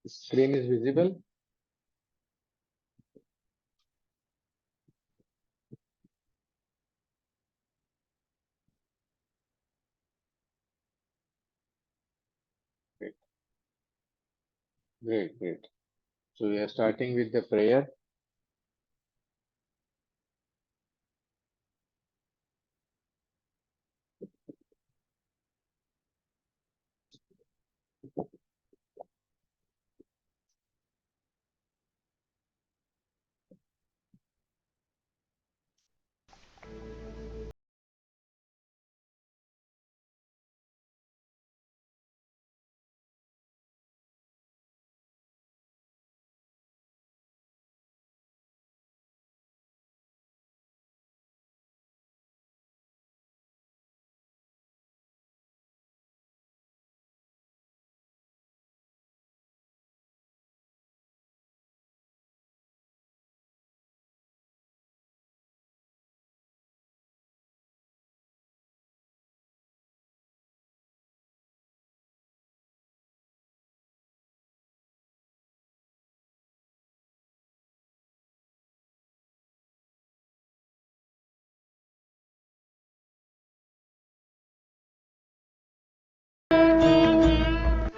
Screen is visible. Great, great, great. So we are starting with the prayer.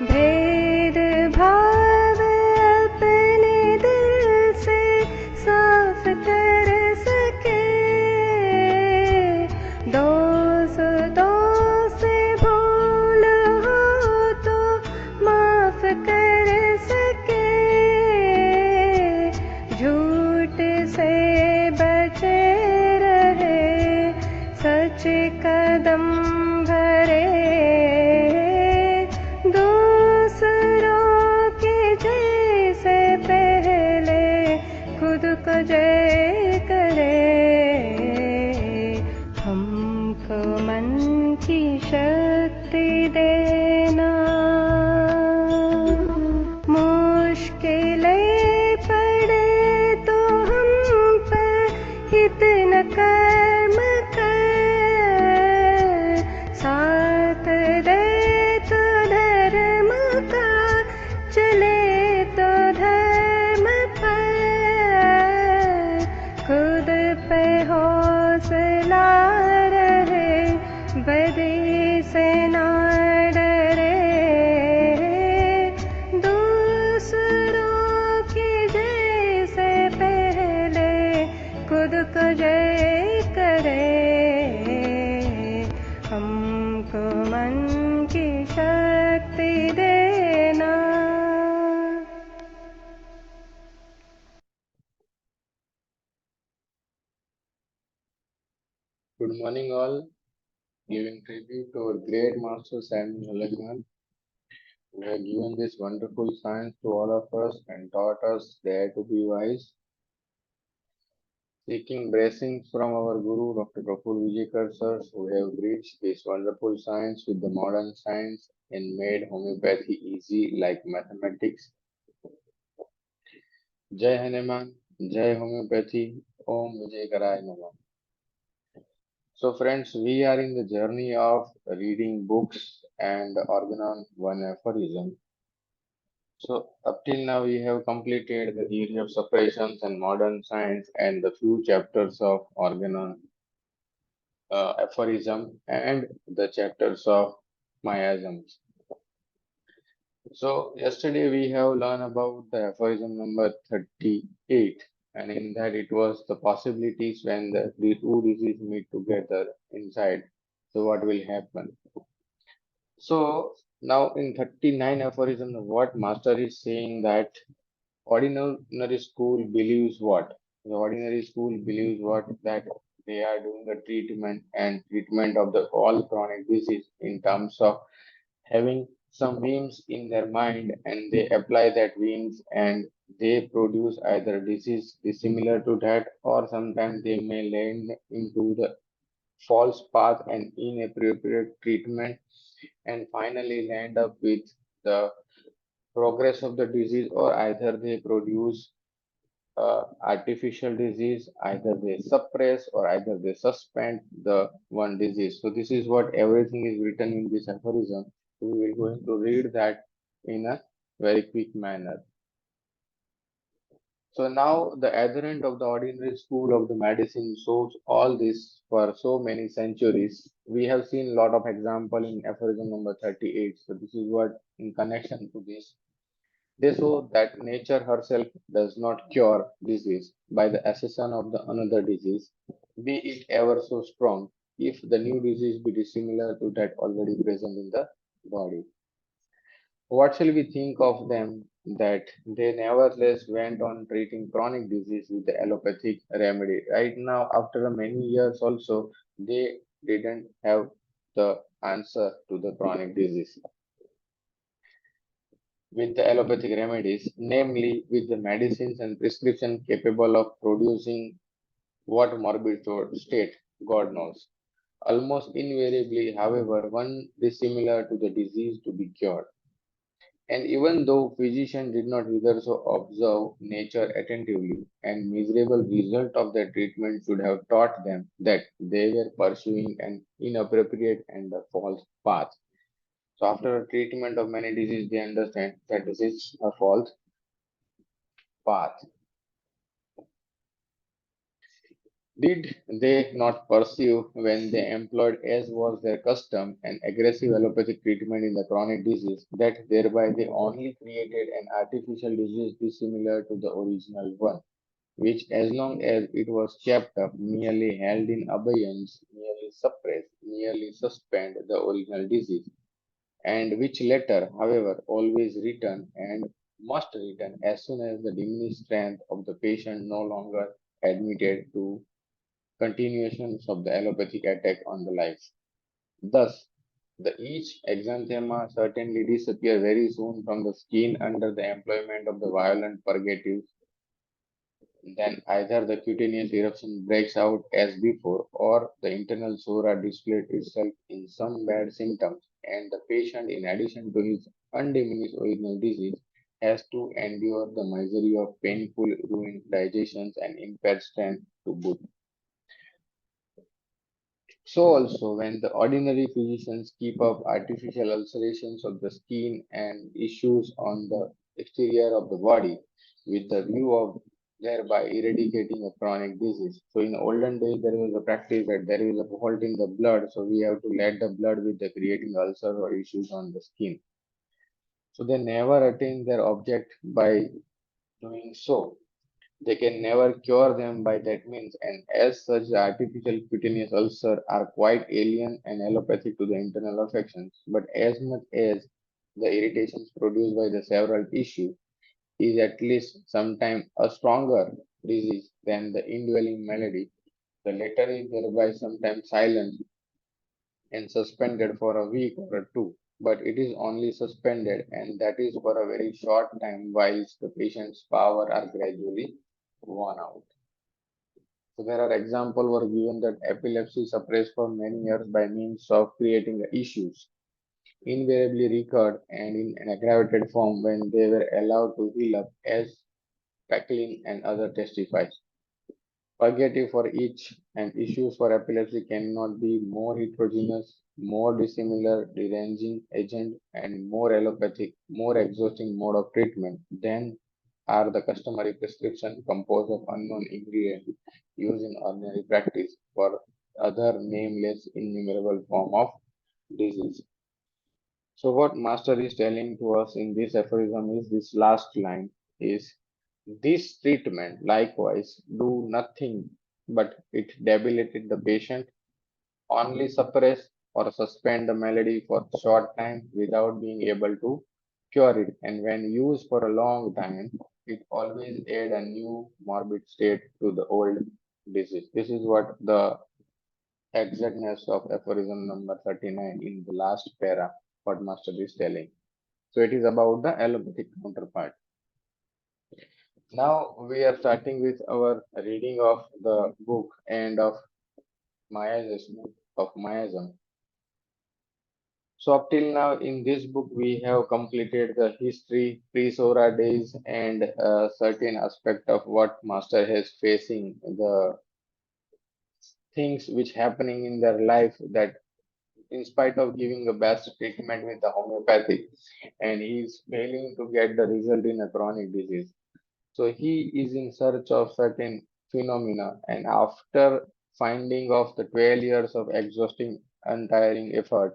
भेद भाव अपने दिल से साफ कर सके, दोस्तों से भूल हो तो माफ कर सके, झूठ से बचे रहे, सच कदम भरे, को जय करे, हमको मन की शक्ति देना, मुश्किलें पड़े तो हम पर हित न कर्म कर, साथ दे तो धर्म का, चले तो धर्म पर, खुद पे हौसला रहे, बदी से ना डरे, दूसरों की जय से पहले खुद को जय करे, हमको मन की शक्ति देना। Good morning, all. Giving tribute to our great master Samuel Heleman, who have given this wonderful science to all of us and taught us dare to be wise. Seeking blessings from our Guru, Dr. Prafull Vijayakar, sirs, who have bridged this wonderful science with the modern science and made homeopathy easy like mathematics. Jai Hanuman, Jai Homeopathy, Om Vijayakaraय Namah. So friends, we are in the journey of reading books and organon one aphorism. So up till now we have completed the theory of separations and modern science and the few chapters of organon aphorism and the chapters of miasms. So yesterday we have learned about the aphorism number 38, and in that it was the possibilities when the two diseases meet together inside. So what will happen? So now in 39 aphorism, what master is saying that ordinary school believes what? The ordinary school believes what? That they are doing the treatment of the all chronic disease in terms of having some whims in their mind and they apply that whims and they produce either disease similar to that or sometimes they may land into the false path and inappropriate treatment and finally land up with the progress of the disease or either they produce artificial disease, either they suppress or either they suspend the one disease. So this is what everything is written in this aphorism. We will going to read that in a very quick manner. So now the adherent of the ordinary school of the medicine shows all this for so many centuries. We have seen a lot of example in aphorism number 38. So this is what in connection to this. They show that nature herself does not cure disease by the accession of the another disease, be it ever so strong, if the new disease be dissimilar to that already present in the body. What shall we think of them that they nevertheless went on treating chronic disease with the allopathic remedy? Right now, after many years also, they didn't have the answer to the chronic disease with the allopathic remedies, namely with the medicines and prescription capable of producing what morbid state, God knows. Almost invariably, however, one dissimilar to the disease to be cured. And even though physicians did not hitherto observe nature attentively, and miserable result of their treatment should have taught them that they were pursuing an inappropriate and a false path. So after a treatment of many diseases, they understand that this is a false path. Did they not perceive when they employed, as was their custom, an aggressive allopathic treatment in the chronic disease, that thereby they only created an artificial disease dissimilar to the original one, which, as long as it was kept up, merely held in abeyance, merely suppressed, merely suspend the original disease, and which latter, however, always return and must return as soon as the diminished strength of the patient no longer admitted to continuations of the allopathic attack on the life. Thus, the each exanthema certainly disappear very soon from the skin under the employment of the violent purgatives. Then either the cutaneous eruption breaks out as before, or the internal sora displays itself in some bad symptoms, and the patient, in addition to his undiminished original disease, has to endure the misery of painful ruined digestions and impaired strength to boot. So also, when the ordinary physicians keep up artificial ulcerations of the skin and issues on the exterior of the body with the view of thereby eradicating a chronic disease. So in olden days, there was a practice that there is a fault in the blood, so we have to let the blood with the creating ulcer or issues on the skin. So they never attain their object by doing so. They can never cure them by that means, and as such, the artificial cutaneous ulcers are quite alien and allopathic to the internal affections. But as much as the irritations produced by the several tissue is at least sometimes a stronger disease than the indwelling malady, the latter is thereby sometimes silenced and suspended for a week or a two. But it is only suspended, and that is for a very short time, whilst the patient's power are gradually worn out. So there are examples were given that epilepsy suppressed for many years by means of creating issues invariably recurred and in an aggravated form when they were allowed to heal up as Packlin and others testifies. Purgative for each and issues for epilepsy cannot be more heterogeneous, more dissimilar deranging agent, and more allopathic, more exhausting mode of treatment than are the customary prescription composed of unknown ingredients used in ordinary practice for other nameless innumerable form of disease. So what Master is telling to us in this aphorism is this last line is this treatment likewise do nothing but it debilitate the patient, only suppress or suspend the malady for a short time without being able to cure it. And when used for a long time, it always add a new morbid state to the old disease. This is what the exactness of aphorism number 39 in the last para, what Master is telling. So it is about the allopathic counterpart. Now we are starting with our reading of the book and of Myasm of Miasm. So up till now in this book we have completed the history, pre-Sora days and a certain aspect of what Master has facing, the things which happening in their life that in spite of giving the best treatment with the homeopathy, and he is failing to get the result in a chronic disease. So he is in search of certain phenomena, and after finding of the 12 years of exhausting, untiring effort,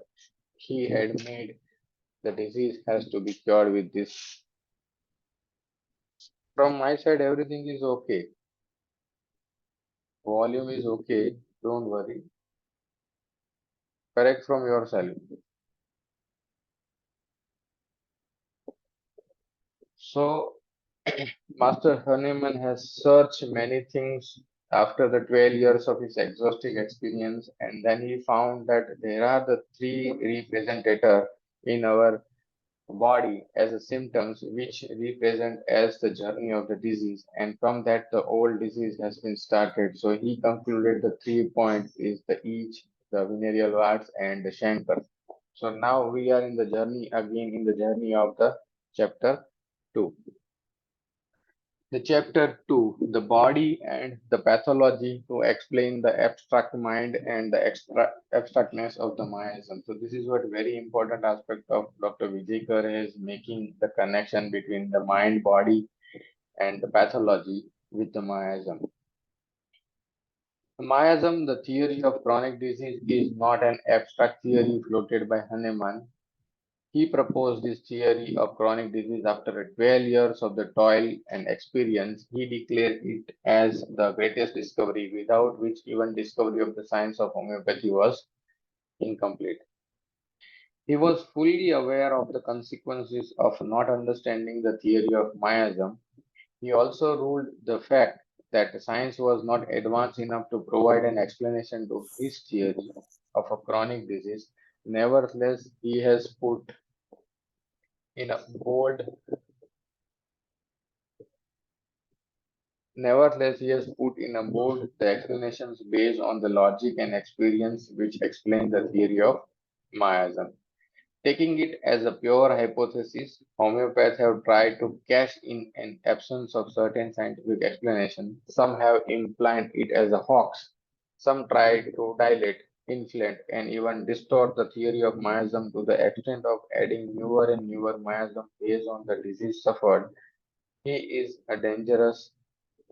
he had made the disease has to be cured with this. From my side, everything is okay. Volume is okay. Don't worry. Correct from your side. So, Master Hahnemann has searched many things after the 12 years of his exhausting experience, and then he found that there are the three representatives in our body as a symptoms which represent as the journey of the disease, and from that the old disease has been started. So he concluded the 3 points is the each, the venereal warts, and the chancre. So now we are in the journey again in the journey of the chapter 2. The chapter 2, the body and the pathology, to explain the abstract mind and the abstractness of the miasm. So this is what very important aspect of Dr. Vijayakar is making the connection between the mind, body, and the pathology with the miasm. Miasm, the theory of chronic disease, is not an abstract theory floated by Hahnemann. He proposed this theory of chronic disease after 12 years of the toil and experience. He declared it as the greatest discovery, without which even discovery of the science of homeopathy was incomplete. He was fully aware of the consequences of not understanding the theory of miasm. He also ruled the fact that science was not advanced enough to provide an explanation to his theory of a chronic disease. Nevertheless, he has put in a bold Nevertheless, he has put in a bold the explanations based on the logic and experience which explain the theory of miasm. Taking it as a pure hypothesis, homeopaths have tried to cash in an absence of certain scientific explanation. Some have implied it as a hoax. Some try to dilate, inflate, and even distort the theory of miasm to the extent of adding newer and newer miasm based on the disease suffered. He is a dangerous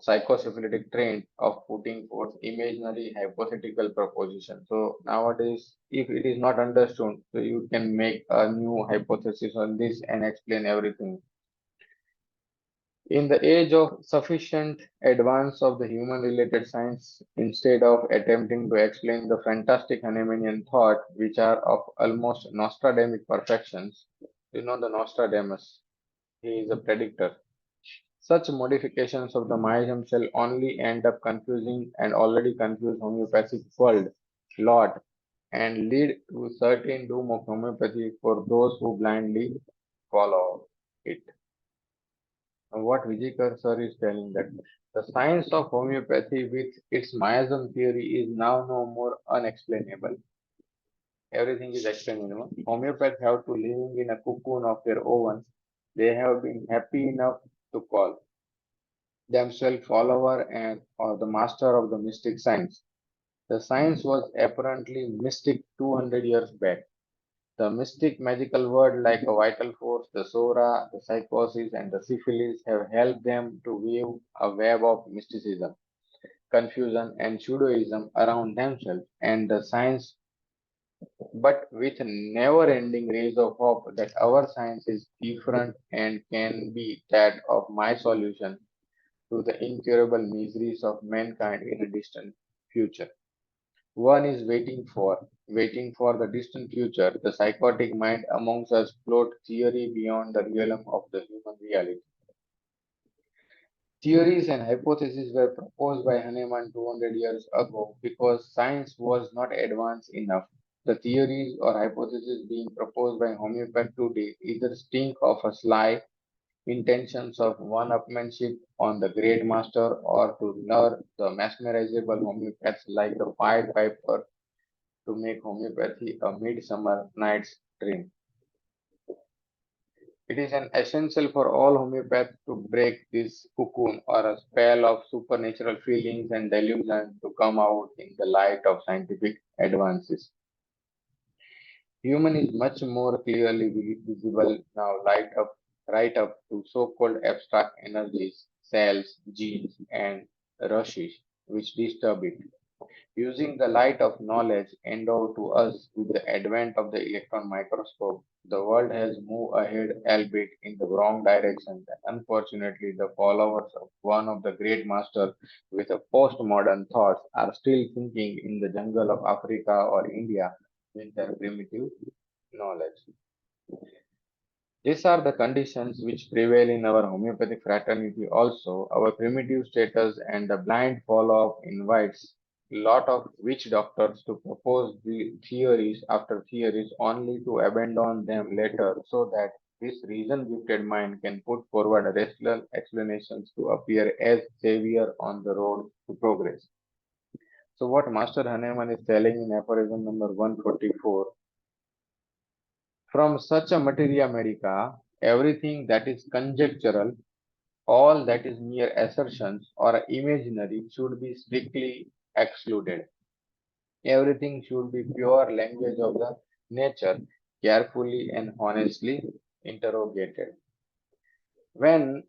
psychosyphilitic trend of putting forth imaginary hypothetical proposition. So nowadays, if it is not understood, so you can make a new hypothesis on this and explain everything. In the age of sufficient advance of the human-related science, instead of attempting to explain the fantastic Hahnemannian thought, which are of almost Nostradamic perfections, you know the Nostradamus, he is a predictor. Such modifications of the miasm shall only end up confusing and already confused homeopathic world lot and lead to certain doom of homeopathy for those who blindly follow it. Now, what Vijayakar sir is telling that the science of homeopathy with its miasm theory is now no more unexplainable. Everything is explainable. Homeopaths have to live in a cocoon of their own. They have been happy enough to call themselves follower and or the master of the mystic science. The science was apparently mystic 200 years back. The mystic magical word like a vital force, the sora, the psychosis, and the syphilis have helped them to weave a web of mysticism, confusion, and pseudoism around themselves and the science, but with never-ending rays of hope that our science is different and can be that of my solution to the incurable miseries of mankind in a distant future. One is waiting for the distant future. The psychotic mind amongst us float theory beyond the realm of the human reality. Theories and hypotheses were proposed by Hahnemann 200 years ago because science was not advanced enough. The theories or hypotheses being proposed by homeopath today either stink of a sly intentions of one-upmanship on the great master or to lure the mesmerizable homeopaths like the Pied Piper to make homeopathy a midsummer night's dream. It is an essential for all homeopaths to break this cocoon or a spell of supernatural feelings and delusion to come out in the light of scientific advances. Human is much more clearly visible now, right up to so-called abstract energies, cells, genes, and rushes, which disturb it. Using the light of knowledge endowed to us with the advent of the electron microscope, the world has moved ahead, albeit in the wrong direction. And unfortunately, the followers of one of the great masters with a postmodern thoughts are still thinking in the jungle of Africa or India with their primitive knowledge. These are the conditions which prevail in our homeopathic fraternity also. Our primitive status and the blind follow-up invites lot of witch doctors to propose the theories after theories only to abandon them later so that this reason-gifted mind can put forward rational explanations to appear as savior on the road to progress. So what Master Hahnemann is telling in aphorism number 144, from such a materia medica, everything that is conjectural, all that is mere assertions or imaginary should be strictly excluded. Everything should be pure language of the nature, carefully and honestly interrogated. When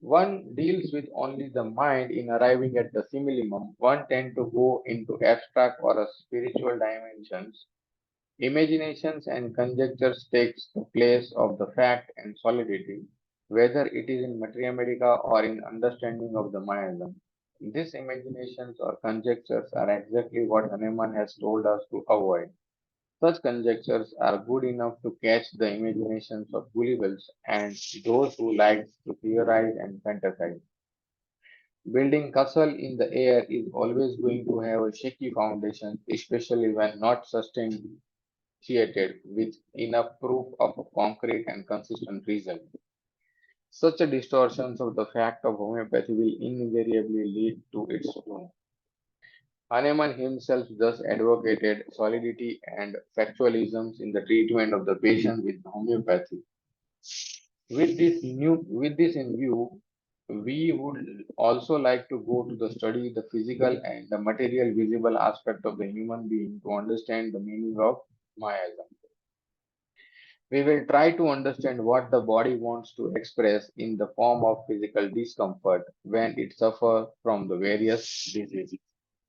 one deals with only the mind in arriving at the simillimum, one tends to go into abstract or a spiritual dimensions. Imaginations and conjectures takes the place of the fact and solidity, whether it is in materia medica or in understanding of the miasm. These imaginations or conjectures are exactly what Hahnemann has told us to avoid. Such conjectures are good enough to catch the imaginations of gullibles and those who like to theorize and fantasize. Building castle in the air is always going to have a shaky foundation, especially when not substantiated with enough proof of a concrete and consistent result. Such a distortions of the fact of homeopathy will invariably lead to its doom. Hahnemann himself thus advocated solidity and factualisms in the treatment of the patient with homeopathy. With this in view, we would also like to go to the study the physical and the material visible aspect of the human being to understand the meaning of miasm. We will try to understand what the body wants to express in the form of physical discomfort when it suffers from the various diseases.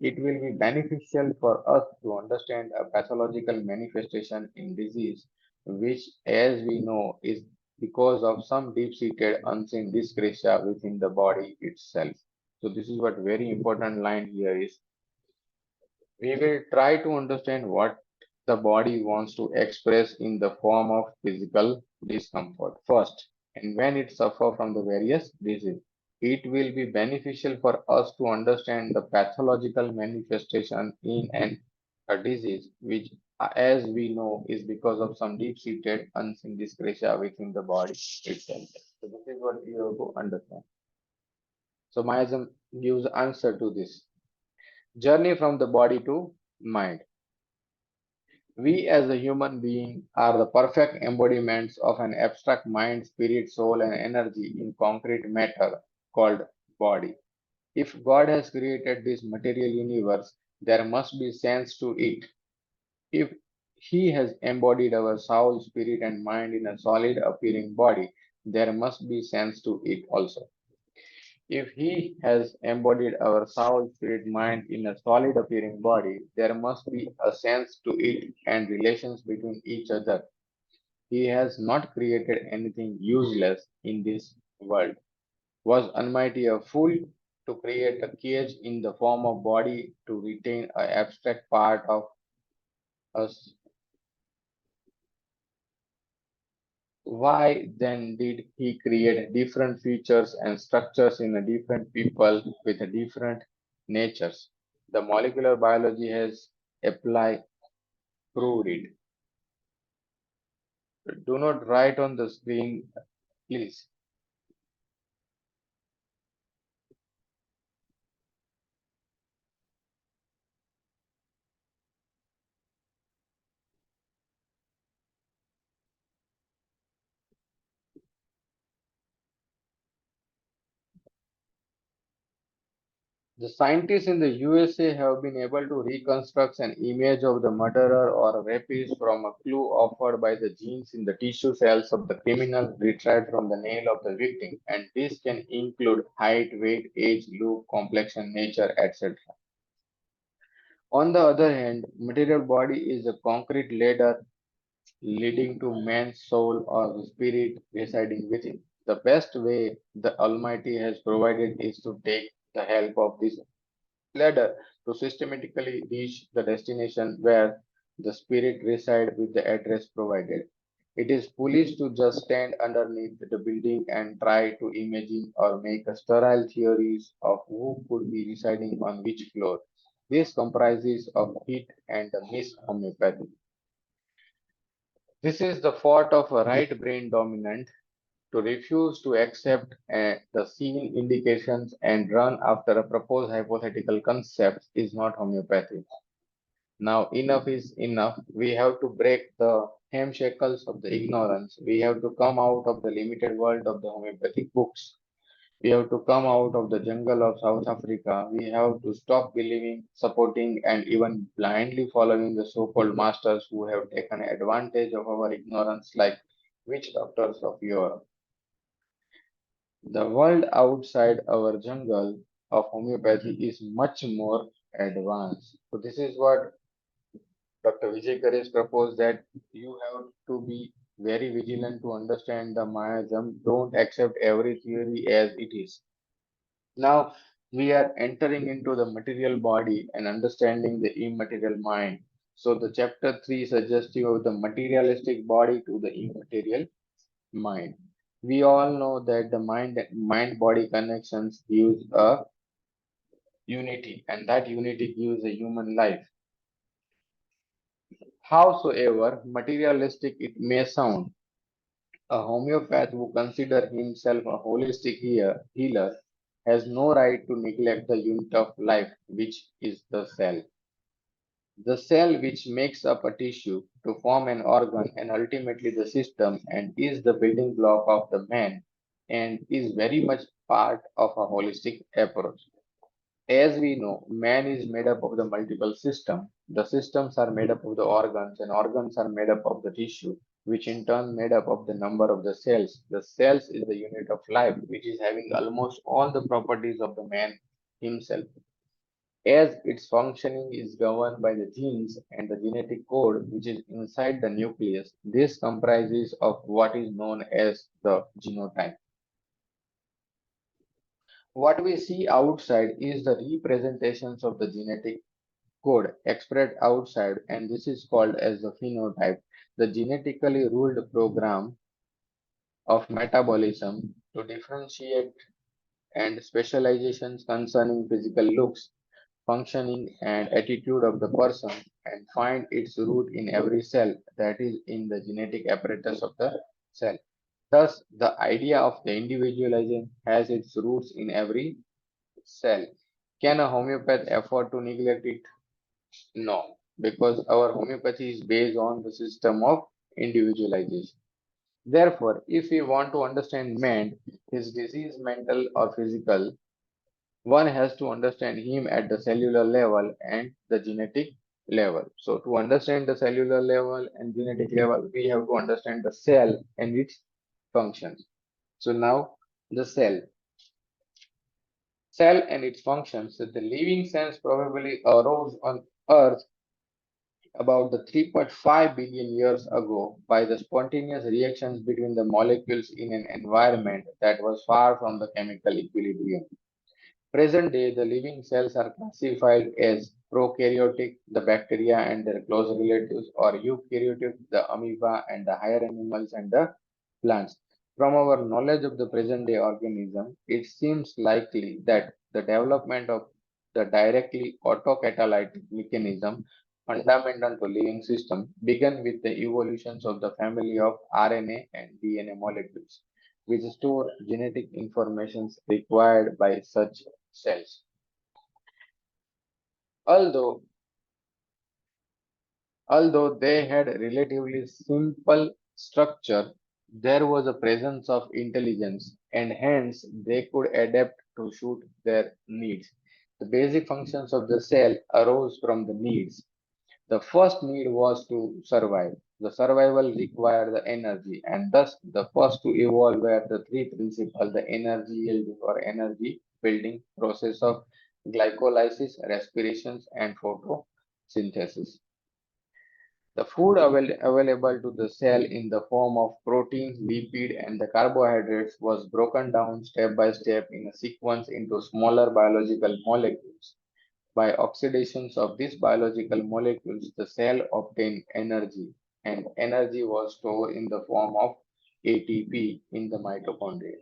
It will be beneficial for us to understand a pathological manifestation in disease, which, as we know, is because of some deep-seated unseen dyscrasia within the body itself. So this is what very important line here is. We will try to understand what the body wants to express in the form of physical discomfort first, and when it suffers from the various diseases. It will be beneficial for us to understand the pathological manifestation in a disease, which, as we know, is because of some deep-seated unseen dyscrasia within the body itself. So this is what you have to understand. So miasm gives answer to this. Journey from the body to mind. We as a human being are the perfect embodiments of an abstract mind, spirit, soul, and energy in concrete matter called body. If God has created this material universe, there must be sense to it. If He has embodied our soul, spirit, and mind in a solid appearing body, there must be sense to it also. If He has embodied our soul, spirit, mind in a solid appearing body, there must be a sense to it and relations between each other. He has not created anything useless in this world. Was Almighty a fool to create a cage in the form of body to retain an abstract part of us? Why then did he create different features and structures in a different people with a different natures? The molecular biology has applied proved it. Do not write on the screen, please. The scientists in the USA have been able to reconstruct an image of the murderer or rapist from a clue offered by the genes in the tissue cells of the criminal retrieved from the nail of the victim, and this can include height, weight, age, look, complexion, nature, etc. On the other hand, material body is a concrete ladder leading to man's soul or the spirit residing within. The best way the Almighty has provided is to take the help of this ladder to systematically reach the destination where the spirit resides with the address provided. It is foolish to just stand underneath the building and try to imagine or make a sterile theories of who could be residing on which floor. This comprises of hit and miss homeopathy. This is the fault of a right brain dominant to refuse to accept the seen indications and run after a proposed hypothetical concept is not homeopathy. Now, enough is enough. We have to break the shackles of the ignorance. We have to come out of the limited world of the homeopathic books. We have to come out of the jungle of South Africa. We have to stop believing, supporting, and even blindly following the so called masters who have taken advantage of our ignorance, like witch doctors of Europe. The world outside our jungle of homeopathy is much more advanced. So, this is what Dr. Vijayakar has proposed that you have to be very vigilant to understand the Mayasm. Don't accept every theory as it is. Now we are entering into the material body and understanding the immaterial mind. So the chapter 3 suggests you of the materialistic body to the immaterial mind. We all know that the mind body connections gives a unity and that unity gives a human life. Howsoever materialistic it may sound, a homeopath who considers himself a holistic healer has no right to neglect the unit of life, which is the cell. The cell which makes up a tissue to form an organ and ultimately the system and is the building block of the man and is very much part of a holistic approach. As we know, man is made up of the multiple systems. The systems are made up of the organs, and organs are made up of the tissue, which in turn made up of the number of the cells. The cells is the unit of life, which is having almost all the properties of the man himself. As its functioning is governed by the genes and the genetic code which is inside the nucleus, this comprises of what is known as the genotype. What we see outside is the representations of the genetic code expressed outside, and this is called as the phenotype, the genetically ruled program of metabolism to differentiate and specializations concerning physical looks, functioning, and attitude of the person, and find its root in every cell, that is, in the genetic apparatus of the cell. Thus, the idea of the individualization has its roots in every cell. Can a homeopath afford to neglect it? No, because our homeopathy is based on the system of individualization. Therefore, if we want to understand man, his disease, mental or physical, one has to understand him at the cellular level and the genetic level. So, to understand the cellular level and genetic level, we have to understand the cell and its functions. So, now the cell and its functions. So the living cells probably arose on Earth about the 3.5 billion years ago by the spontaneous reactions between the molecules in an environment that was far from the chemical equilibrium. Present day, the living cells are classified as prokaryotic, the bacteria and their close relatives, or eukaryotic, the amoeba and the higher animals and the plants. From our knowledge of the present day organism, it seems likely that the development of the directly autocatalytic mechanism fundamental to living system began with the evolutions of the family of RNA and DNA molecules, which store genetic information required by such cells. Although, although they had a relatively simple structure, there was a presence of intelligence and hence they could adapt to suit their needs. The basic functions of the cell arose from the needs. The first need was to survive. The survival required the energy, and thus the first to evolve were the three principles: the energy yielding or energy building process of glycolysis, respirations, and photosynthesis. The food available to the cell in the form of protein, lipid, and the carbohydrates was broken down step by step in a sequence into smaller biological molecules. By oxidations of these biological molecules, the cell obtained energy, and energy was stored in the form of ATP in the mitochondria.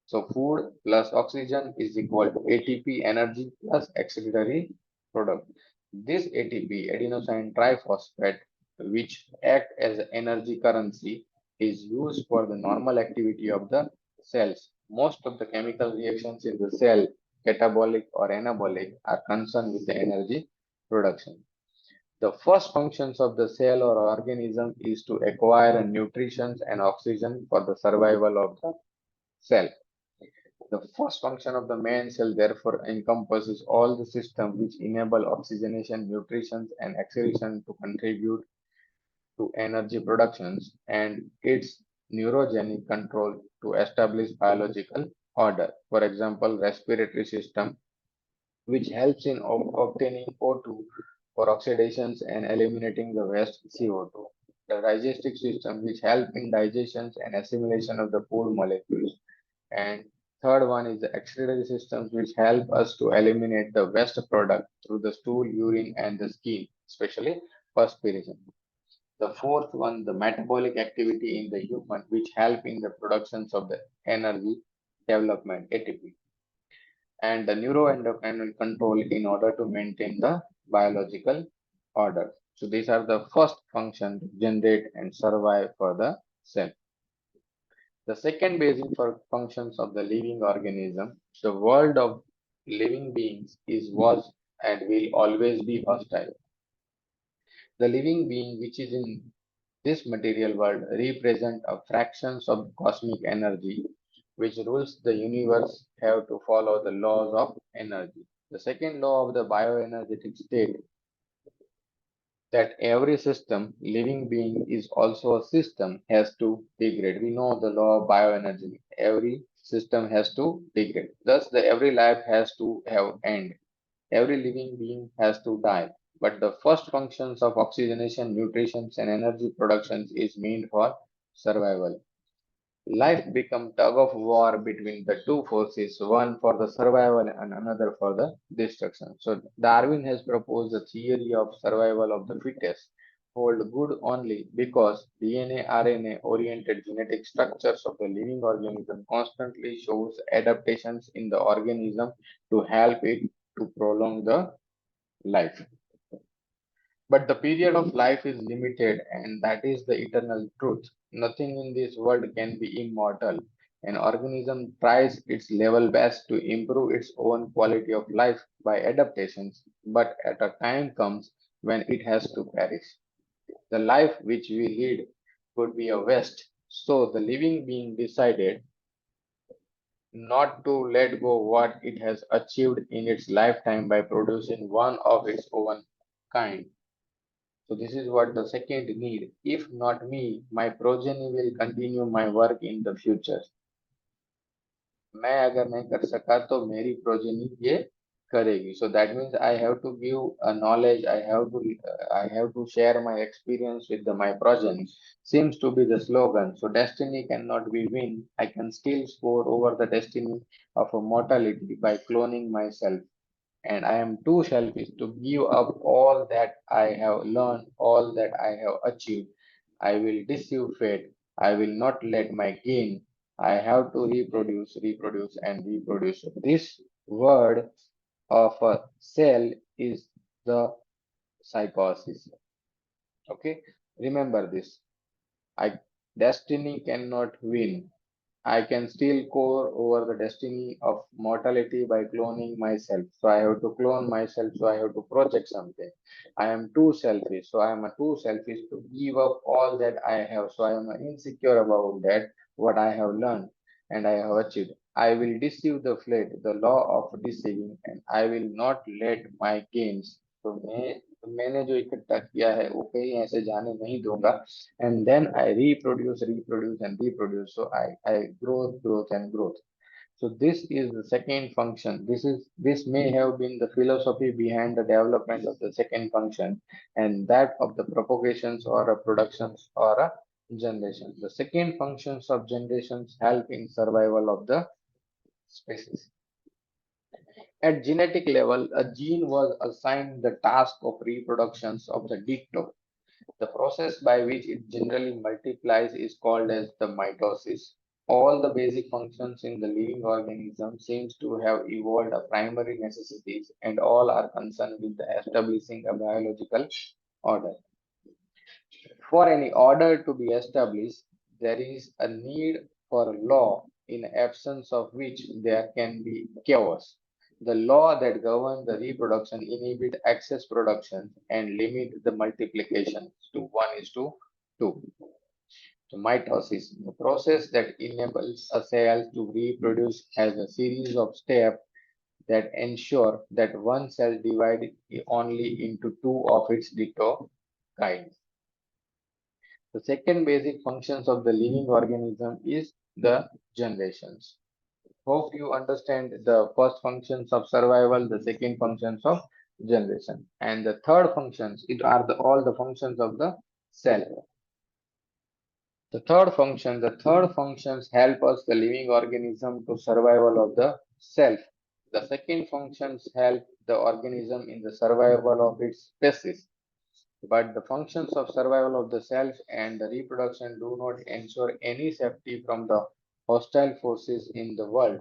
So food plus oxygen is equal to ATP energy plus excretory product. This ATP, adenosine triphosphate, which act as energy currency, is used for the normal activity of the cells. Most of the chemical reactions in the cell, catabolic or anabolic, are concerned with the energy production. The first functions of the cell or organism is to acquire nutrition and oxygen for the survival of the cell. The first function of the main cell therefore encompasses all the systems which enable oxygenation, nutrition, and excretion to contribute to energy productions and its neurogenic control to establish biological order. For example, respiratory system, which helps in obtaining O2 for oxidations and eliminating the waste CO2. The digestive system, which help in digestion and assimilation of the food molecules. And third one is the excretory systems, which help us to eliminate the waste product through the stool, urine, and the skin, especially perspiration. The fourth one, the metabolic activity in the human, which help in the productions of the energy development, ATP, and the neuroendocrine control in order to maintain the biological order. So these are the first function to generate and survive for the cell. The second basic functions of the living organism, the world of living beings is was and will always be hostile. The living being which is in this material world represent a fractions of cosmic energy which rules the universe have to follow the laws of energy. The second law of the bioenergetic state that every system, living being is also a system, has to degrade. We know the law of bioenergy. Every system has to degrade. Thus, every life has to have end. Every living being has to die. But the first functions of oxygenation, nutrition, and energy production is meant for survival. Life become tug of war between the two forces, one for the survival and another for the destruction. So Darwin has proposed the theory of survival of the fittest, hold good only because DNA, RNA oriented genetic structures of the living organism constantly shows adaptations in the organism to help it to prolong the life. But the period of life is limited, and that is the eternal truth. Nothing in this world can be immortal. An organism tries its level best to improve its own quality of life by adaptations, but at a time comes when it has to perish. The life which we lead could be a waste. So the living being decided not to let go what it has achieved in its lifetime by producing one of its own kind. So this is what the second need. If not me, my progeny will continue my work in the future. मैं अगर नहीं कर सका तो मेरी progeny ये करेगी. So that means I have to give a knowledge. I have to share my experience with my progeny. Seems to be the slogan. So destiny cannot be win. I can still score over the destiny of a mortality by cloning myself, and I am too selfish to give up all that I have learned, all that I have achieved. I will deceive fate. I will not let my gain. I have to reproduce, reproduce, and reproduce. This word of a cell is the psychosis. Okay, remember this. I destiny cannot win. I can still core over the destiny of mortality by cloning myself. So I have to clone myself, so I have to project something. I am too selfish, so I am too selfish to give up all that I have. So I am insecure about that, what I have learned. and I have achieved. I will deceive the fleet, the law of deceiving, and I will not let my gains. तो मैंने जो इकट्ठा किया है वो कहीं ऐसे जाने नहीं दूंगा. And then I reproduce and reproduce. So I growth and growth. So this is the second function. This may have been the philosophy behind the development of the second function, and that of the propagations or a productions or a generation. The second functions of generations help in survival of the species. At genetic level, a gene was assigned the task of reproductions of the dicto. The process by which it generally multiplies is called as the mitosis. All the basic functions in the living organism seems to have evolved a primary necessities and all are concerned with the establishing a biological order. For any order to be established, there is a need for a law, in absence of which there can be chaos. The law that governs the reproduction inhibit excess production and limit the multiplication to 1 is to 2. So mitosis, the process that enables a cell to reproduce, has a series of steps that ensure that one cell divides only into two of its ditto kinds. The second basic functions of the living organism is the generations. Hope you understand the first functions of survival, the second functions of generation, and the third functions. It are all the functions of the cell. The third functions help us, the living organism, to survival of the self. The second functions help the organism in the survival of its species. But the functions of survival of the self and the reproduction do not ensure any safety from the hostile forces in the world,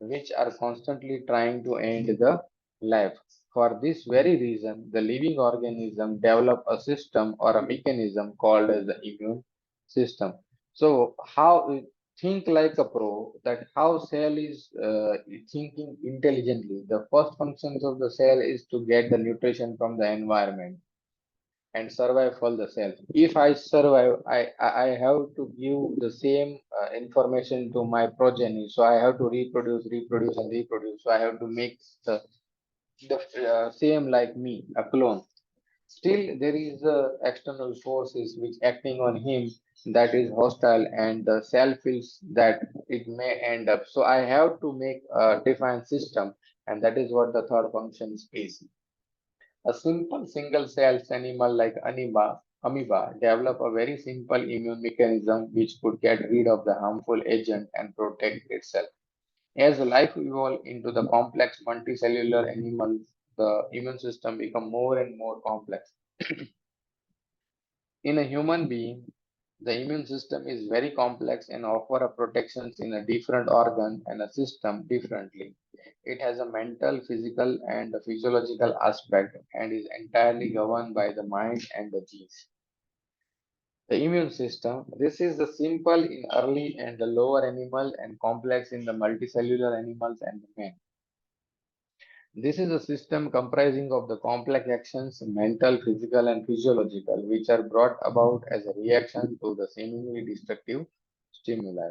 which are constantly trying to end the life. For this very reason, the living organism develop a system or a mechanism called as the immune system. So, how think like a pro, that how cell is thinking intelligently. The first functions of the cell is to get the nutrition from the environment and survive for the self. If I survive, I have to give the same information to my progeny. So I have to reproduce and reproduce. So I have to make the same like me, a clone. Still, there is external forces which acting on him, that is hostile, and the self feels that it may end up. So I have to make a defined system, and that is what the third function is. A simple single-celled animal like amoeba develop a very simple immune mechanism which could get rid of the harmful agent and protect itself. As life evolves into the complex multicellular animals, the immune system become more and more complex. In a human being, the immune system is very complex and offer a protections in a different organ and a system differently. It has a mental, physical, and a physiological aspect and is entirely governed by the mind and the genes. The immune system, this is the simple in early and the lower animal and complex in the multicellular animals and the man. This is a system comprising of the complex actions, mental, physical, and physiological, which are brought about as a reaction to the seemingly destructive stimuli.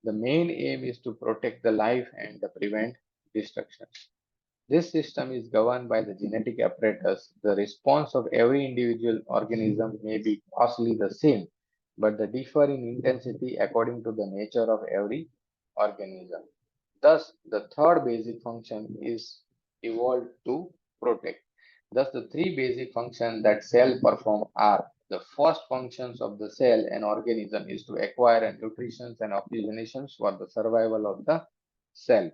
The main aim is to protect the life and to prevent destruction. This system is governed by the genetic apparatus. The response of every individual organism may be vastly the same, but they differ in intensity according to the nature of every organism. Thus, the third basic function is evolved to protect. Thus, the three basic functions that cell perform are: the first functions of the cell and organism is to acquire nutrition and oxygenations for the survival of the cell.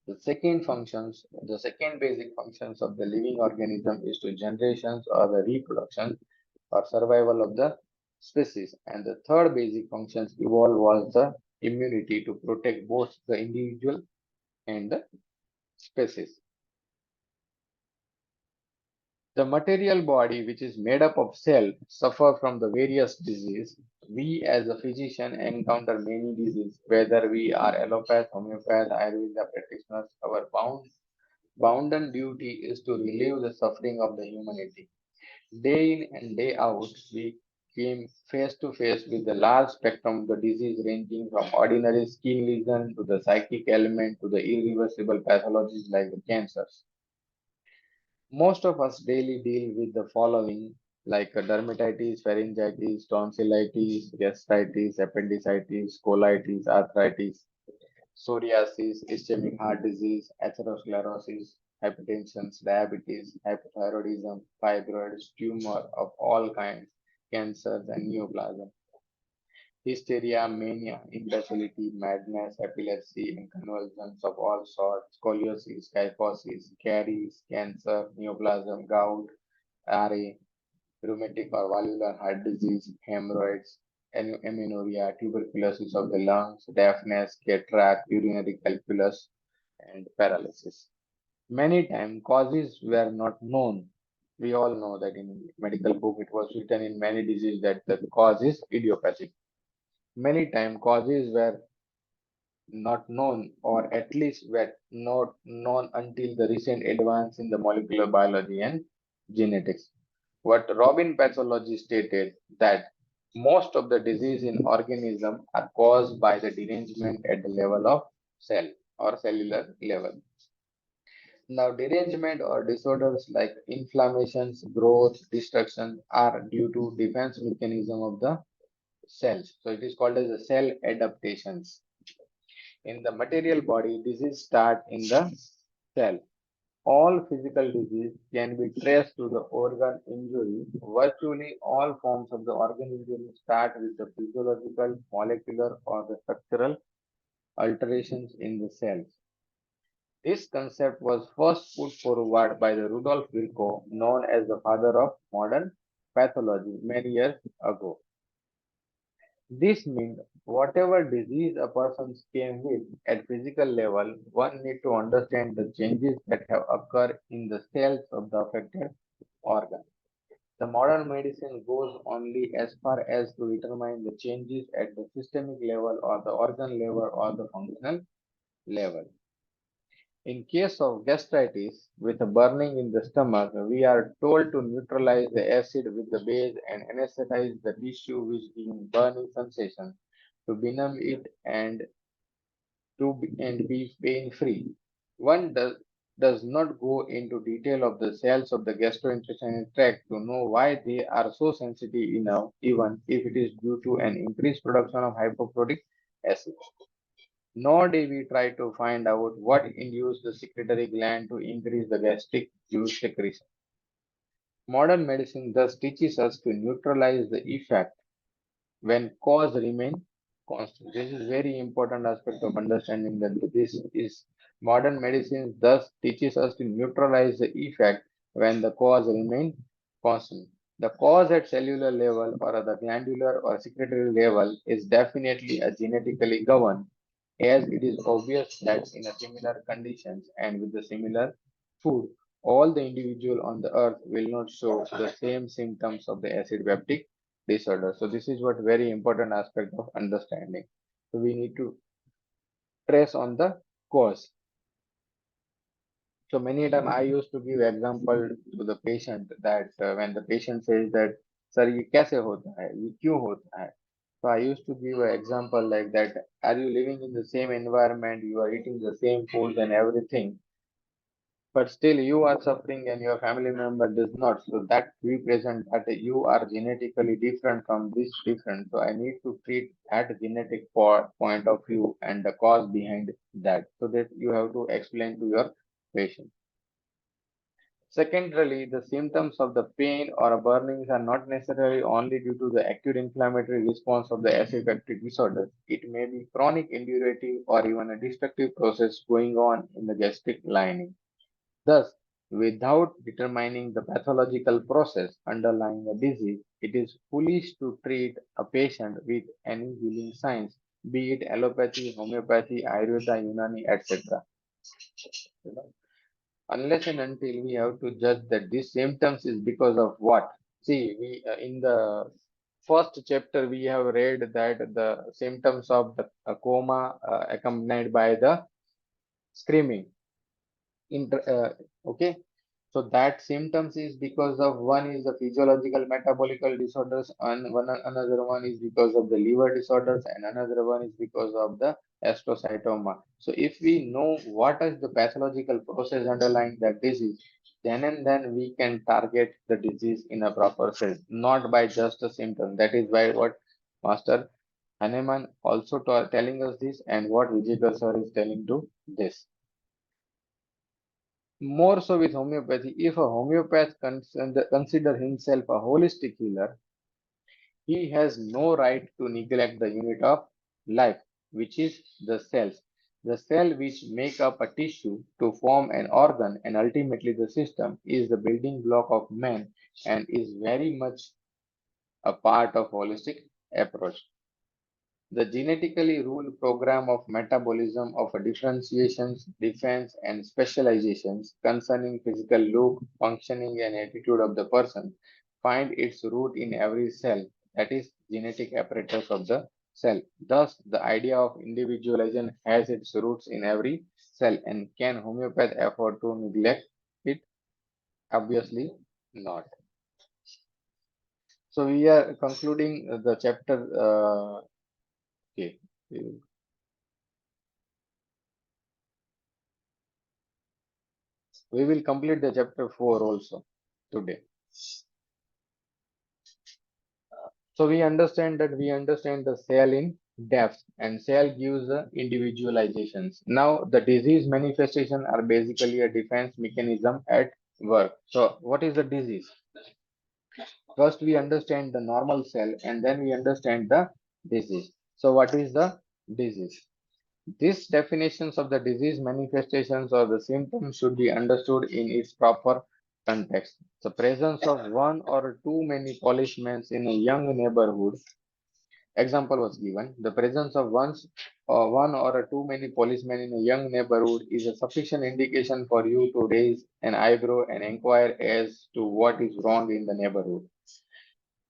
The second basic functions of the living organism is to generations or the reproduction or survival of the species. And the third basic functions evolved was the immunity to protect both the individual and the species. The material body, which is made up of cells, suffer from the various diseases. We as a physician encounter many diseases, whether we are allopath, homeopath, Ayurveda practitioners. Our bounden duty is to relieve the suffering of the humanity. Day in and day out, we came face to face with the large spectrum of the disease ranging from ordinary skin lesion to the psychic element to the irreversible pathologies like the cancers. Most of us daily deal with the following like dermatitis, pharyngitis, tonsillitis, gastritis, appendicitis, colitis, arthritis, psoriasis, ischemic heart disease, atherosclerosis, hypertension, diabetes, hypothyroidism, fibroids, tumor of all kinds, cancers, and neoplasm, hysteria, mania, imbecility, madness, epilepsy, and convulsions of all sorts, scoliosis, kyphosis, caries, cancer, neoplasm, gout, RA, rheumatic or valvular heart disease, hemorrhoids, amenorrhea, tuberculosis of the lungs, deafness, cataract, urinary calculus, and paralysis. Many times causes were not known. We all know that in medical book it was written in many diseases that the cause is idiopathic. Many times causes were not known or at least were not known until the recent advance in the molecular biology and genetics. What Robin pathology stated that most of the disease in organism are caused by the derangement at the level of cell or cellular level. Now, derangement or disorders like inflammations, growth, destruction are due to defense mechanism of the cells. So it is called as the cell adaptations. In the material body, disease start in the cell. All physical disease can be traced to the organ injury. Virtually all forms of the organ injury start with the physiological, molecular, or the structural alterations in the cells. This concept was first put forward by the Rudolf Virchow, known as the father of modern pathology, many years ago. This means whatever disease a person came with at physical level, one need to understand the changes that have occurred in the cells of the affected organ. The modern medicine goes only as far as to determine the changes at the systemic level or the organ level or the functional level. In case of gastritis with a burning in the stomach, we are told to neutralize the acid with the base and anesthetize the tissue which gives burning sensation to benumb it and be pain free. One does not go into detail of the cells of the gastrointestinal tract to know why they are so sensitive enough, even if it is due to an increased production of hypochlorous acid. Nor do we try to find out what induced the secretory gland to increase the gastric juice secretion. Modern medicine thus teaches us to neutralize the effect when cause remain constant. This is very important aspect of understanding that this is modern medicine thus teaches us to neutralize the effect when the cause remain constant. The cause at cellular level or at the glandular or secretory level is definitely a genetically governed, as it is obvious that in a similar conditions and with the similar food, all the individual on the earth will not show the same symptoms of the acid peptic disorder. So this is what very important aspect of understanding. So we need to trace on the cause. So many times I used to give example to the patient that when the patient says that sir ये कैसे होता है ये क्यों होता है, so I used to give an example like that. Are you living in the same environment? You are eating the same foods and everything, but still you are suffering and your family member does not. So that represent that you are genetically different from this different. So I need to treat that genetic point of view and the cause behind that. So that you have to explain to your patient. Secondarily, the symptoms of the pain or burnings are not necessarily only due to the acute inflammatory response of the acid peptic disorder. It may be chronic indurative or even a destructive process going on in the gastric lining. Thus, without determining the pathological process underlying a disease, it is foolish to treat a patient with any healing signs, be it allopathy, homeopathy, Ayurveda, Unani, etc. Unless and until we have to judge that these symptoms is because of what. See, we in the first chapter we have read that the symptoms of the coma accompanied by the screaming. Okay, So that symptoms is because of one is the physiological metabolical disorders and another one is because of the liver disorders and another one is because of the astrocytoma. So if we know what is the pathological process underlying that disease, then and then we can target the disease in a proper sense, not by just a symptom. That is why what Master Hahnemann also telling us this and what Vijayakar sir is telling to this. More so with homeopathy, if a homeopath consider himself a holistic healer, he has no right to neglect the unit of life, which is the cells. The cell which make up a tissue to form an organ and ultimately the system is the building block of man and is very much a part of holistic approach. The genetically ruled program of metabolism of a differentiations, defense, and specializations concerning physical look, functioning, and attitude of the person find its root in every cell, that is, genetic apparatus of the cell. Thus, the idea of individualization has its roots in every cell, and can homeopath afford to neglect it? Obviously not. So we are concluding the chapter. Okay. We will complete the chapter 4 also today. So we understand the cell in depth and cell gives the individualizations. Now the disease manifestation are basically a defense mechanism at work. So what is the disease? First we understand the normal cell and then we understand the disease. So what is the disease? These definitions of the disease manifestations or the symptoms should be understood in its proper context. The presence of one or too many policemen in a young neighborhood, example was given, the presence of one or too many policemen in a young neighborhood is a sufficient indication for you to raise an eyebrow and inquire as to what is wrong in the neighborhood.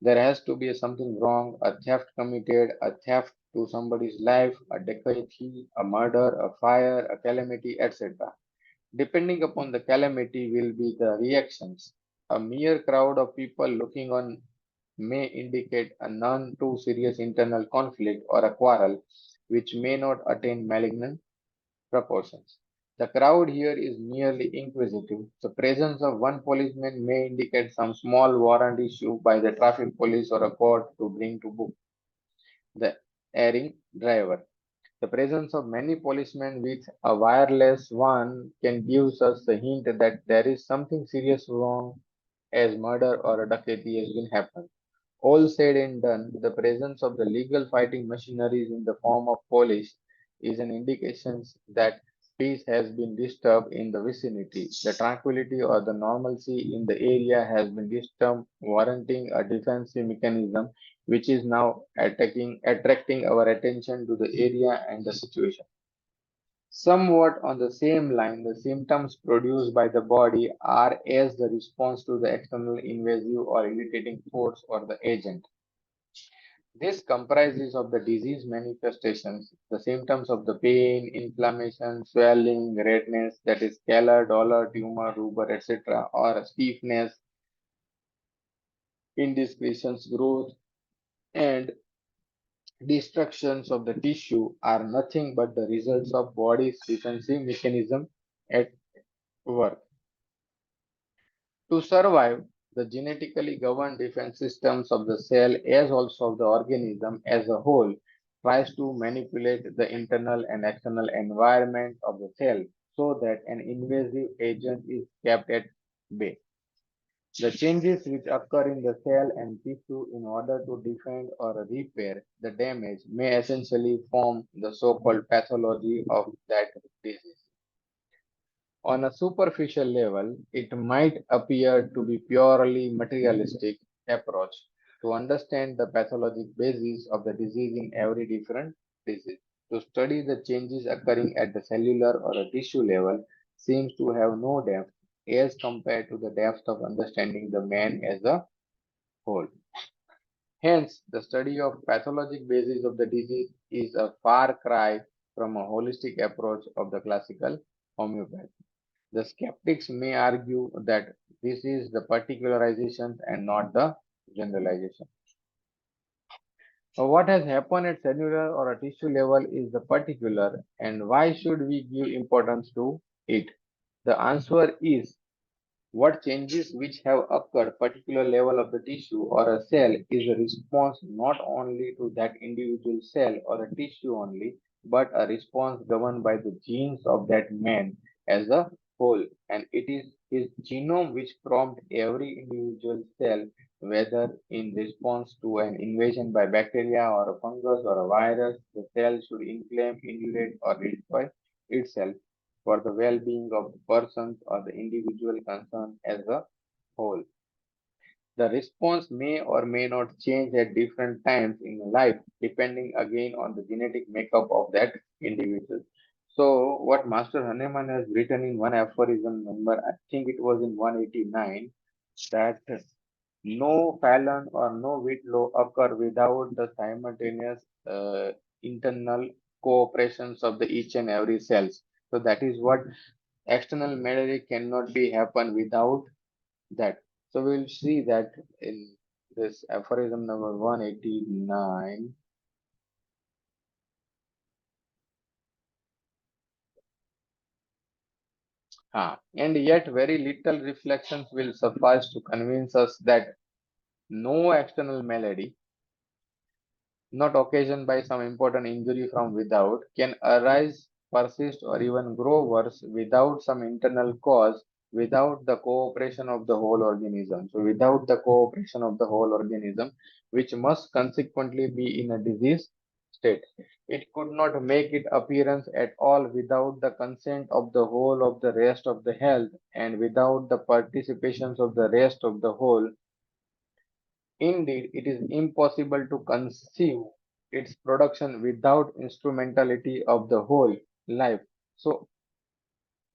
There has to be something wrong, a theft committed, a theft to somebody's life, a dacoity, a murder, a fire, a calamity, etc. Depending upon the calamity will be the reactions. A mere crowd of people looking on may indicate a none too serious internal conflict or a quarrel which may not attain malignant proportions. The crowd here is merely inquisitive. The presence of one policeman may indicate some small warrant issued by the traffic police or a court to bring to book the erring driver. The presence of many policemen with a wireless one can give us the hint that there is something serious wrong as murder or a dacoity has been happened. All said and done, the presence of the legal fighting machineries in the form of police is an indication that peace has been disturbed in the vicinity. The tranquility or the normalcy in the area has been disturbed, warranting a defensive mechanism which is now attracting our attention to the area and the situation. Somewhat on the same line, the symptoms produced by the body are as the response to the external invasive or irritating force or the agent. This comprises of the disease manifestations, the symptoms of the pain, inflammation, swelling, redness, that is scalar, dollar, tumor, rubor, etc., or stiffness, indiscretions, growth, and destructions of the tissue are nothing but the results of body's defensive mechanism at work. To survive, the genetically governed defense systems of the cell as also of the organism as a whole tries to manipulate the internal and external environment of the cell so that an invasive agent is kept at bay. The changes which occur in the cell and tissue in order to defend or repair the damage may essentially form the so-called pathology of that disease. On a superficial level, it might appear to be purely materialistic approach to understand the pathologic basis of the disease in every different disease. To study the changes occurring at the cellular or a tissue level seems to have no depth as compared to the depth of understanding the man as a whole. Hence, the study of pathologic basis of the disease is a far cry from a holistic approach of the classical homeopathy. The skeptics may argue that this is the particularization and not the generalization. So what has happened at cellular or a tissue level is the particular, and why should we give importance to it? The answer is what changes which have occurred particular level of the tissue or a cell is a response not only to that individual cell or a tissue only, but a response governed by the genes of that man as a whole. And it is his genome which prompts every individual cell, whether in response to an invasion by bacteria or a fungus or a virus, the cell should inflame, indurate, or destroy itself for the well-being of the persons or the individual concerned as a whole. The response may or may not change at different times in life, depending again on the genetic makeup of that individual. So, what Master Hahnemann has written in one aphorism number, I think it was in 189, that no Fallon or no Whitlow occur without the simultaneous internal cooperations of the each and every cells. So that is what external memory cannot be happen without that. So we'll see that in this aphorism number 189. And yet very little reflections will suffice to convince us that no external melody, not occasioned by some important injury from without, can arise, persist, or even grow worse without some internal cause, without the cooperation of the whole organism. So, without the cooperation of the whole organism, which must consequently be in a disease state. It could not make its appearance at all without the consent of the whole of the rest of the health and without the participations of the rest of the whole. Indeed, it is impossible to conceive its production without instrumentality of the whole life. So,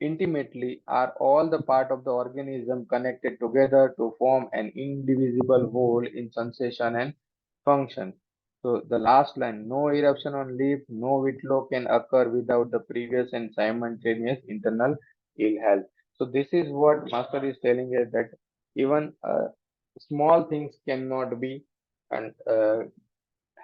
intimately are all the part of the organism connected together to form an indivisible whole in sensation and function. So, the last line no eruption on leaf, no whitlow can occur without the previous and simultaneous internal ill health. So, this is what Master is telling us that even small things cannot be and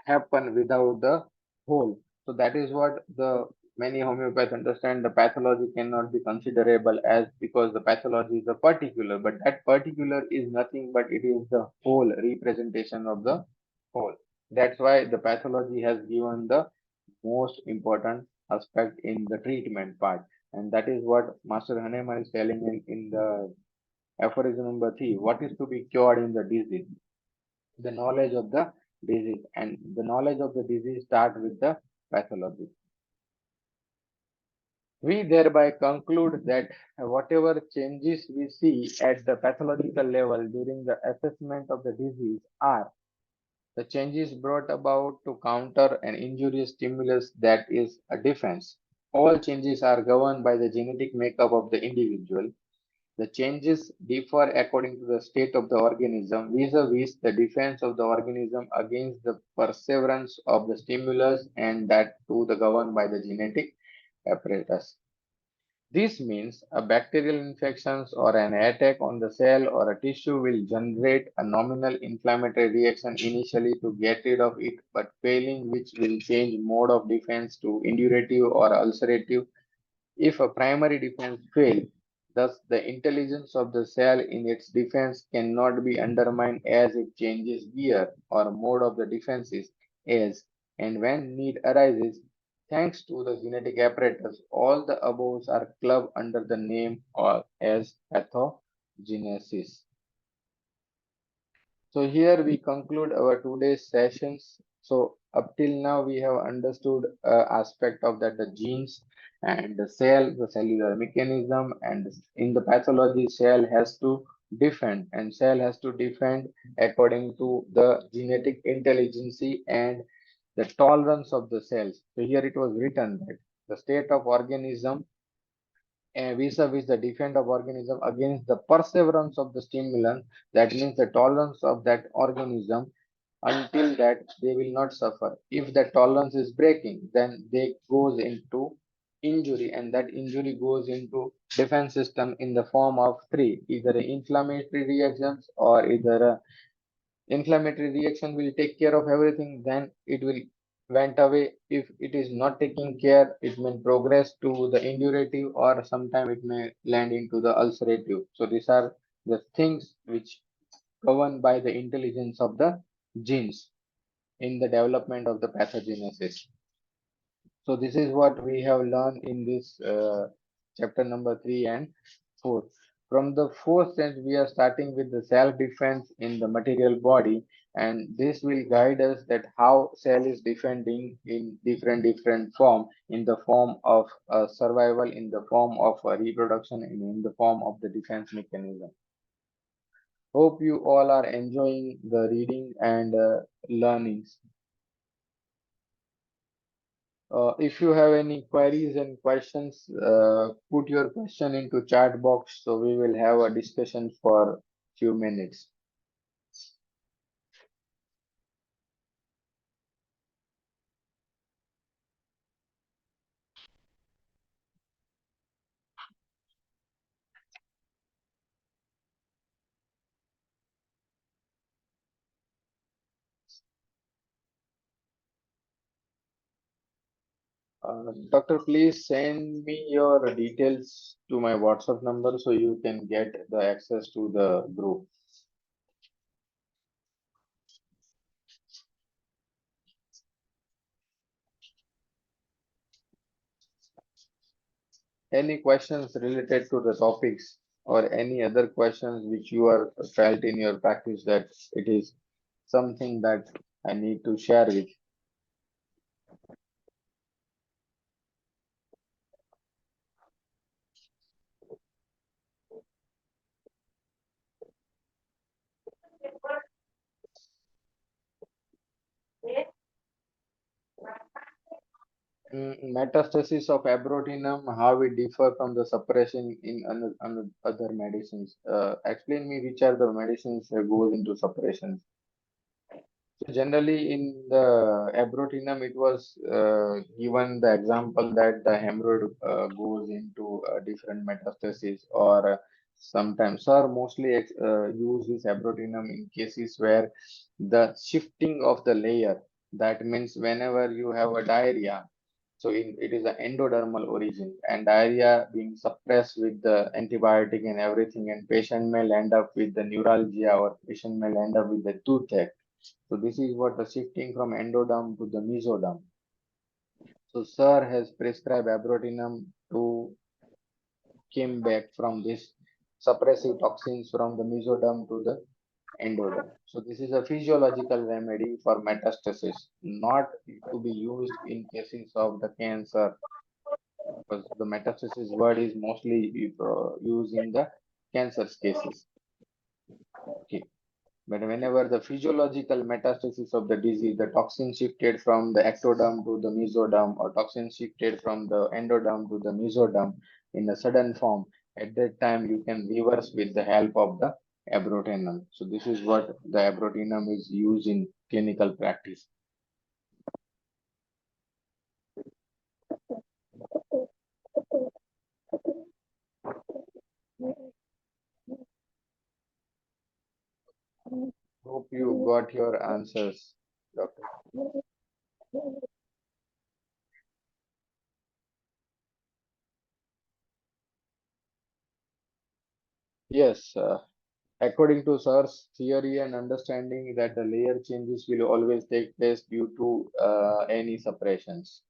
happen without the whole. So that is what the many homeopaths understand. The pathology cannot be considerable as because the pathology is a particular, but that particular is nothing but it is the whole representation of the whole. That's why the pathology has given the most important aspect in the treatment part, and that is what Master Hahnemann is telling in the aphorism number 3. What is to be cured in the disease? The knowledge of the disease, and the knowledge of the disease start with the pathology. We thereby conclude that whatever changes we see at the pathological level during the assessment of the disease are the changes brought about to counter an injurious stimulus that is a defense. All changes are governed by the genetic makeup of the individual. The changes differ according to the state of the organism, vis-a-vis the defense of the organism against the perseverance of the stimulus, and that too the governed by the genetic apparatus. This means a bacterial infection or an attack on the cell or a tissue will generate a nominal inflammatory reaction initially to get rid of it, but failing which will change mode of defense to indurative or ulcerative if a primary defense fails. Thus, the intelligence of the cell in its defense cannot be undermined as it changes gear or mode of the defenses as and when need arises. Thanks to the genetic apparatus, all the aboves are clubbed under the name or as pathogenesis. So here we conclude our today's sessions. So up till now we have understood aspect of that the genes and the cell, the cellular mechanism, and in the pathology cell has to defend and cell has to defend according to the genetic intelligence and the tolerance of the cells. So here it was written that the state of organism vis-a-vis the defense of organism against the perseverance of the stimulant, that means the tolerance of that organism until that they will not suffer. If the tolerance is breaking, then they goes into injury, and that injury goes into defense system in the form of three, either inflammatory reactions or either inflammatory reaction will take care of everything, then it will went away. If it is not taking care, it may progress to the indurative, or sometime it may land into the ulcerative. So these are the things which governed by the intelligence of the genes in the development of the pathogenesis. So this is what we have learned in this chapter number 3 and 4. From the fourth sense, we are starting with the self-defense in the material body, and this will guide us that how cell is defending in different form, in the form of survival, in the form of reproduction, and in the form of the defense mechanism. Hope you all are enjoying the reading and learnings. If you have any queries and questions, put your question into chat box so we will have a discussion for few minutes. Doctor, please send me your details to my WhatsApp number so you can get the access to the group. Any questions related to the topics or any other questions which you are felt in your practice that it is something that I need to share with. Metastasis of abrotinum, how it differ from the suppression in other medicines. Explain me which are the medicines that goes into suppression. So generally in the abrotinum, it was given the example that the hemorrhoid goes into different metastasis, or sometimes, sir, mostly use this abrotinum in cases where the shifting of the layer. That means whenever you have a diarrhea, so it is an endodermal origin, and diarrhea being suppressed with the antibiotic and everything, and patient may end up with the neuralgia, or patient may end up with the toothache. So this is what the shifting from endoderm to the mesoderm. So sir has prescribed abrotinum to came back from this suppressive toxins from the mesoderm to the endoderm. So this is a physiological remedy for metastasis, not to be used in cases of the cancer, because the metastasis word is mostly used in the cancer cases. Okay. But whenever the physiological metastasis of the disease, the toxin shifted from the ectoderm to the mesoderm, or toxin shifted from the endoderm to the mesoderm in a sudden form, at that time you can reverse with the help of the abrotinum. So this is what the abrotinum is used in clinical practice. Hope you got your answers, doctor. Yes, according to Sir's theory and understanding that the layer changes will always take place due to any suppressions,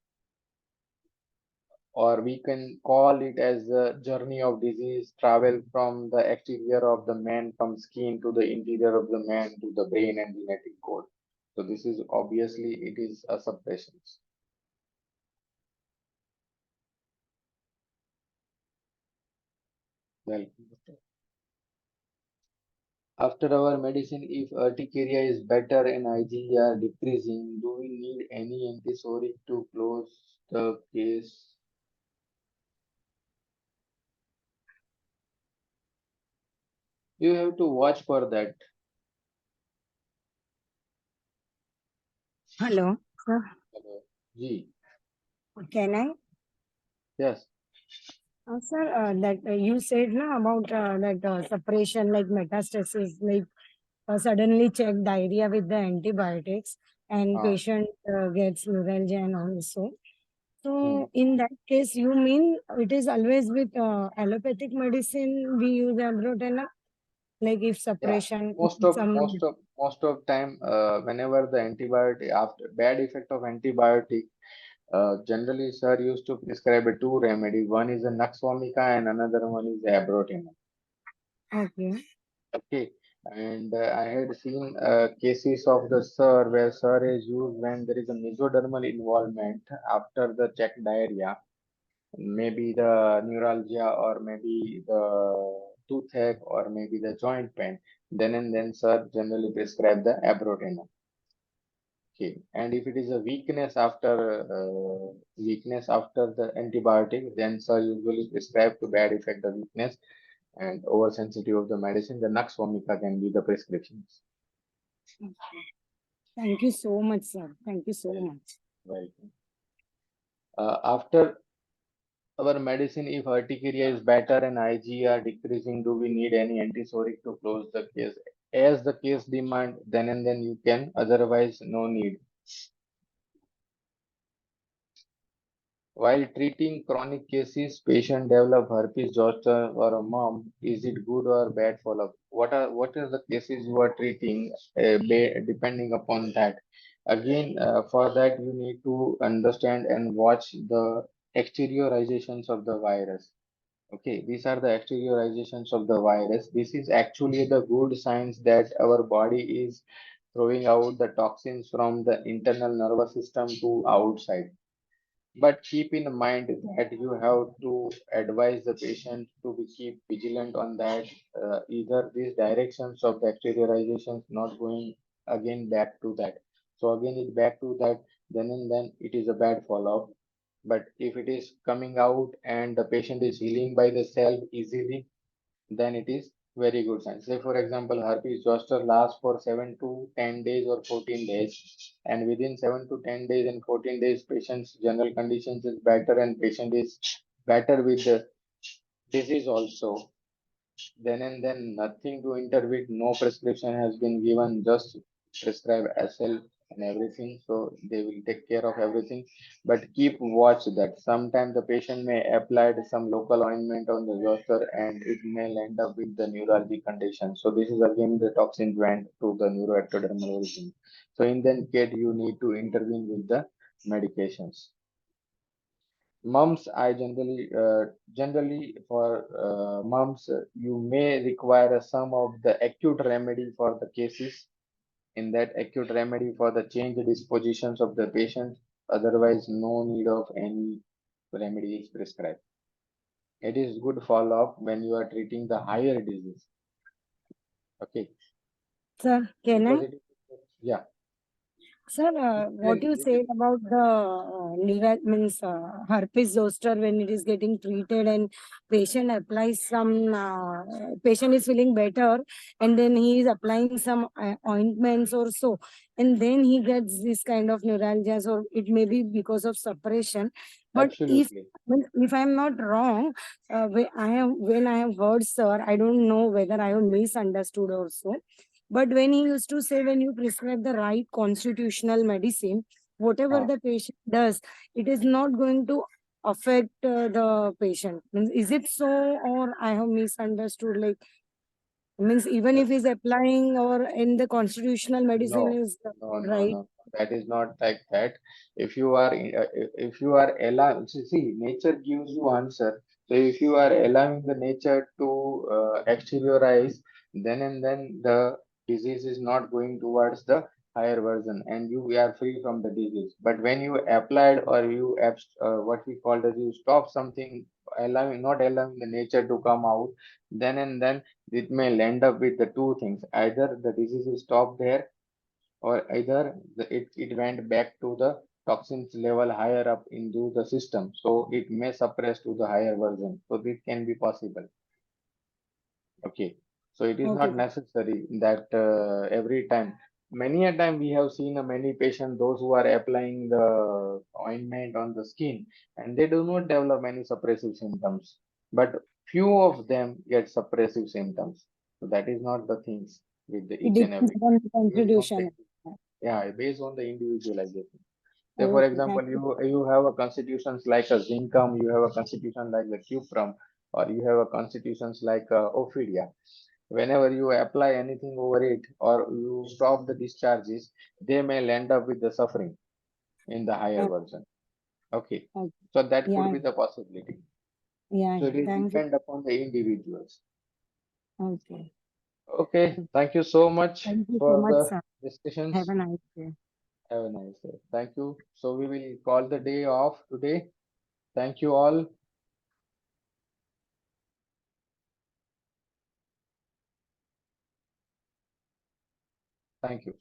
or we can call it as the journey of disease, travel from the exterior of the man, from skin to the interior of the man to the brain and genetic code. So this is obviously it is a suppression. Well, after our medicine, if urticaria is better and IgE are decreasing, do we need any antisoric to close the case? You have to watch for that. Hello, sir. G. Can I? Yes. Sir, that you said na about that separation, like metastasis, like suddenly check diarrhea with the antibiotics, and Uh, patient gets neuralgia and also. hmm. So in that case, you mean it is always with allopathic medicine we use abrotenol, like if Yeah. separation Most of some. most of most of time, whenever the antibiotic after bad effect of antibiotic, generally sir used to prescribe a two remedy. One is a Nux vomica and another one is abrotenol. Okay. Okay, and I had seen cases of the sir where sir is used when there is a mesodermal involvement after the check diarrhea, maybe the neuralgia or maybe the toothache or maybe the joint pain. Then and then sir generally prescribe the abrotenol. Okay, and if it is a weakness after the antibiotic, then sir usually prescribe to bad effect the weakness and oversensitive of the medicine. The Nux vomica can be the prescriptions. Thank you so much, sir. Thank you so much. Right. After our medicine, if urticaria is better and Ig are decreasing, do we need any antisoric to close the case? As the case demand, then and then you can, otherwise no need. While treating chronic cases, patient develop herpes zoster or a mum. Is it good or bad follow-up? What are the cases you are treating? Depending upon that. Again, for that you need to understand and watch the exteriorizations of the virus. Okay, these are the exteriorizations of the virus. This is actually the good signs that our body is throwing out the toxins from the internal nervous system to outside. But keep in mind that you have to advise the patient to be keep vigilant on that. Either these directions of the exteriorizations not going again back to that. So again it back to that, then and then it is a bad follow-up. But if it is coming out and the patient is healing by the self easily, then it is very good sign. Say for example, herpes zoster lasts for 7 to 10 days or 14 days, and within 7 to 10 days and 14 days, patient's general conditions is better and patient is better with the disease also. Then and then nothing to intervene, no prescription has been given, just prescribe SL and everything. So they will take care of everything. But keep watch that. Sometimes the patient may apply some local ointment on the zoster and it may end up with the neurologic condition. So this is again the toxin went to the neuroectodermal origin. So in that case, you need to intervene with the medications. Mumps, I generally for mumps, you may require some of the acute remedy for the cases. In that acute remedy for the change dispositions of the patient. Otherwise, no need of any remedy is prescribed. It is good follow up when you are treating the higher disease. Okay, Sir, can because I? it is yeah. Sir, what you You can said about the means herpes zoster when it is getting treated and patient applies some patient is feeling better and then he is applying some ointments or so and then he gets this kind of neuralgias or it may be because of suppression. But absolutely. if I am not wrong, when I have heard sir, I don't know whether I have misunderstood also, but when he used to say, when you prescribe the right constitutional medicine, whatever Uh, the patient does, it is not going to affect the patient. Means, is it so, or I have misunderstood? Like, means even if he's applying or in the constitutional medicine No, is no. right. That is not like that. If you are if you are allowing, see, nature gives you answer. So if you are allowing the nature to exteriorize, then and then the disease is not going towards the higher version, and you are free from the disease. But when you applied or you what we call as you stop something, allowing not allowing the nature to come out, then and then it may end up with the two things. Either the disease is stopped there or either it went back to the toxins level higher up into the system. So it may suppress to the higher version. So this can be possible. Okay. So it is not Okay. necessary that every time. many a time we have seen many patients, those who are applying the ointment on the skin, and they do not develop any suppressive symptoms, but few of them get suppressive symptoms. So that is not the things with the It each and depends every upon the based on the constitution. yeah, based on the individualization. Say for Okay, thank example, you. you have a constitutions like a zincum, you have a constitution like the cuprum, or you have a constitutions like ophidia. Whenever you apply anything over it or you stop the discharges, they may end up with the suffering in the higher Uh, version. Okay, okay. so that could Yeah, be the possibility. yeah, So it is thank you. depend upon the individuals. Okay. Okay, thank you so much Thank you so for much, the sir. Have discussions. a nice day. Have a nice day. Thank you. So we will call the day off today. Thank you all. Thank you.